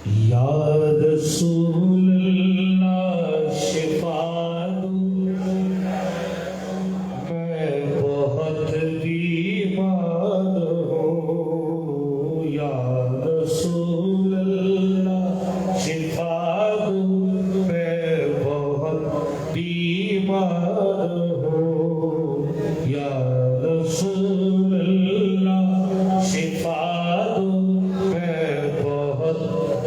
या रसूल अल्लाह शिफा दो, मैं बहुत बीमार हूँ। या रसूल अल्लाह शिफा दो, मैं बहुत बीमार हूँ। या रसूल अल्लाह शिफा दो, मैं बहुत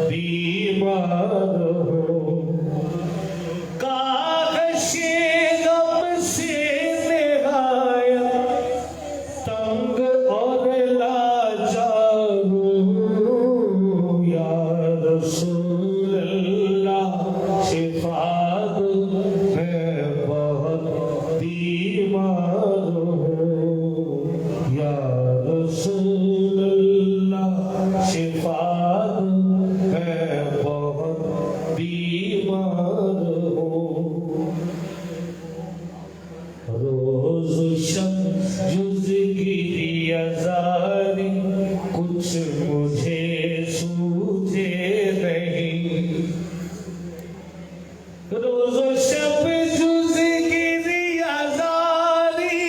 बीमार हूँ। कागशे गम से निहायत तंग और लाचार हूँ। या रसूल अल्लाह शिफा दो, मैं बहुत बीमार हूँ। या रसूल अल्लाह शिफा दो, मैं बहुत बीमार हूँ। रोज शब जुज़्गिरी अज़ारी, कुछ मुझे सूझे नहीं। रोज शब जुज़्गिरी अज़ारी,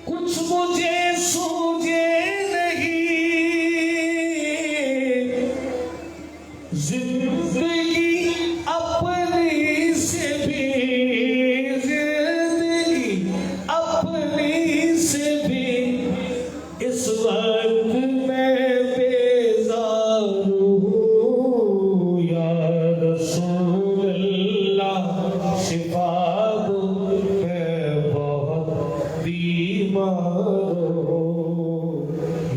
कुछ मुझे सूझे नहीं। जिंदगी अपनी से भी, जिंदगी अपनी से भी इस वक्त मैं बेजार हूँ। या रसूल अल्लाह शिफा दो, मैं बहुत बीमार हूँ।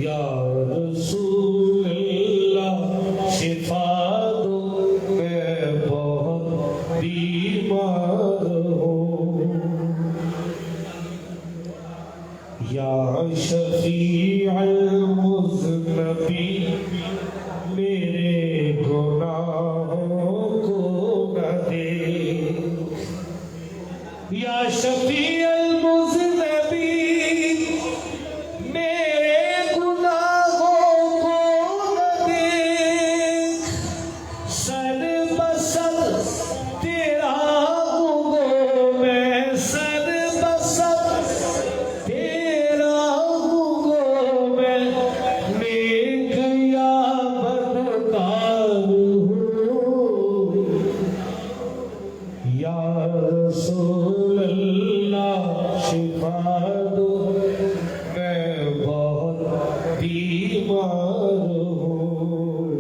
या रसूल अल्लाह शिफा दो, मैं बहुत बीमार हूँ। या शफीअल मुज़नबी, मेरे गुनाहों को न दे। या शफीअल मुज़नबी, मेरे गुनाहों को न दे। सर बसर तेरा हूँ मैं, सर बसर तेरा हूँ मैं। नेक या बदकार हूँ। या रसूल अल्लाह शिफा दो, मैं बहुत बीमार हूँ।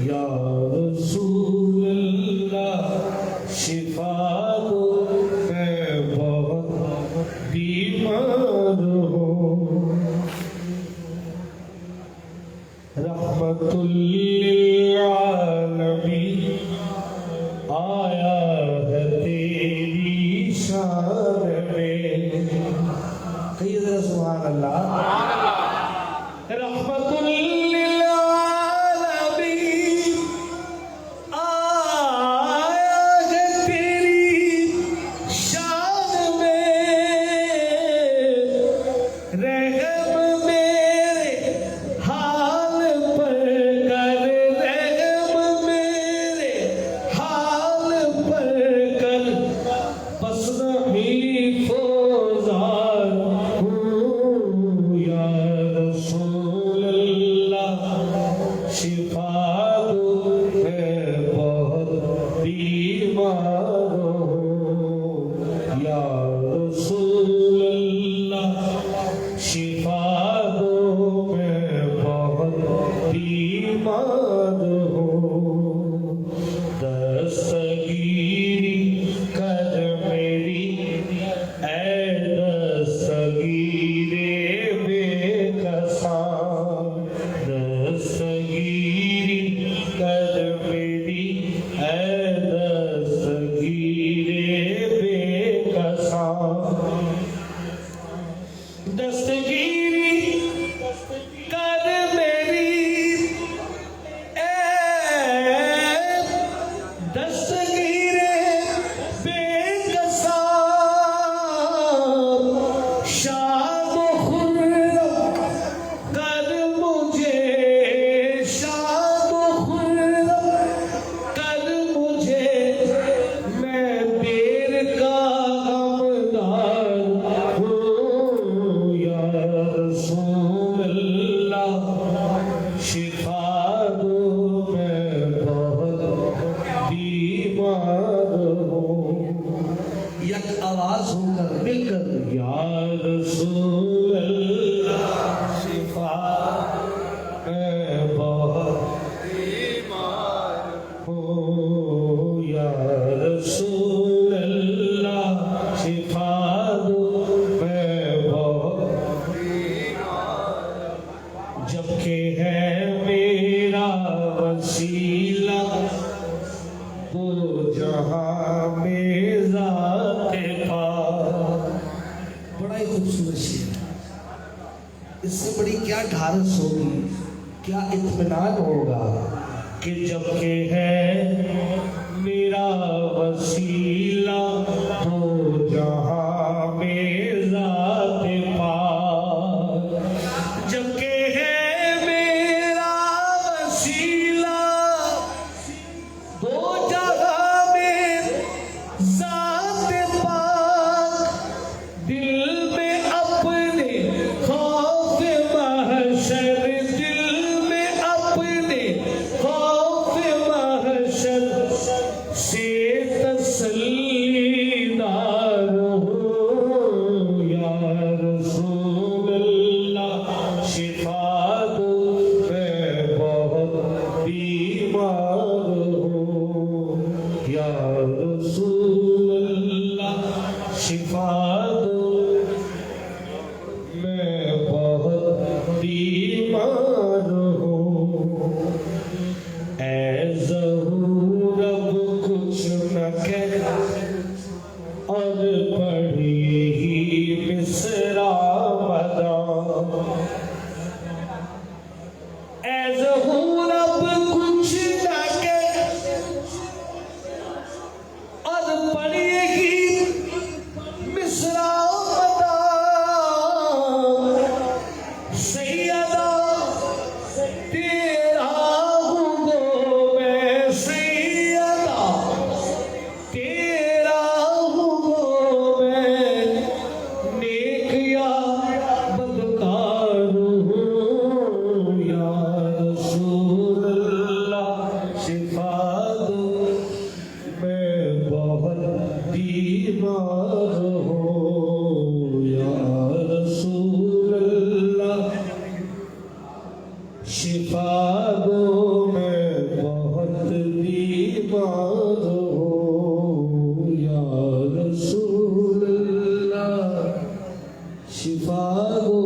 या रसूल अल्लाह शिफा दो, मैं बहुत बीमार हूँ। रहमतुल लिल आलमीन आया है तेरी शान में। कहिए जरा सुभान अल्लाह। रहमतुल लिल आलमीन आया है तेरी शान में। रहम मेरे हाल पर कर, रहम मेरे हाल पर कर। बस नहीं फोजार हूँ। या रसूल अल्लाह शिफा दो, मैं बहुत बीमार हूँ। या रसूल अल्लाह शिफा दो, मैं बहुत बीमार हूँ। दस्तगीरी कर मेरी, ऐ दस्तगीरे बेकसा। दस्तगीरी कर मेरी, ऐ दस्तगीरे बेकसा। दस्तगीरी कर मेरी, वसीला वो जहां में जाते पाक। बड़ा ही खूबसूरत शेर है। इससे बड़ी क्या ढारस होगी, क्या इत्मीनान होगा कि जब के है मेरा वसीला वो जहां में जाते पाक। जब के है मेरा वसीला दो जहां में जाते पाक। दिल में अपने खौफ महशर, दिल में अपने खौफ महशर से तसल्लीदार हो या रसूल अल्लाह। शिफा दो मैं बहुत बीमार हूँ या रसूल अल्लाह। शिफा दो मैं बहुत बीमार हूँ। ऐ ज़हूर अब कुछ न कह और पढ़ी ही मिसरा मदा। ऐ ज़हूर अब कुछ न कह और पढ़ी मिसरा मदा। सैयदा तेरा हूँ गो मैं, सैयदा तेरा हूँ गो मैं। नेक या बदकार हूँ या रसूल अल्लाह। शिफा दो मैं बहुत बीमार हूँ या रसूल अल्लाह। शिफा दो मैं बहुत बीमार हूँ या रसूल अल्लाह। शिफा दो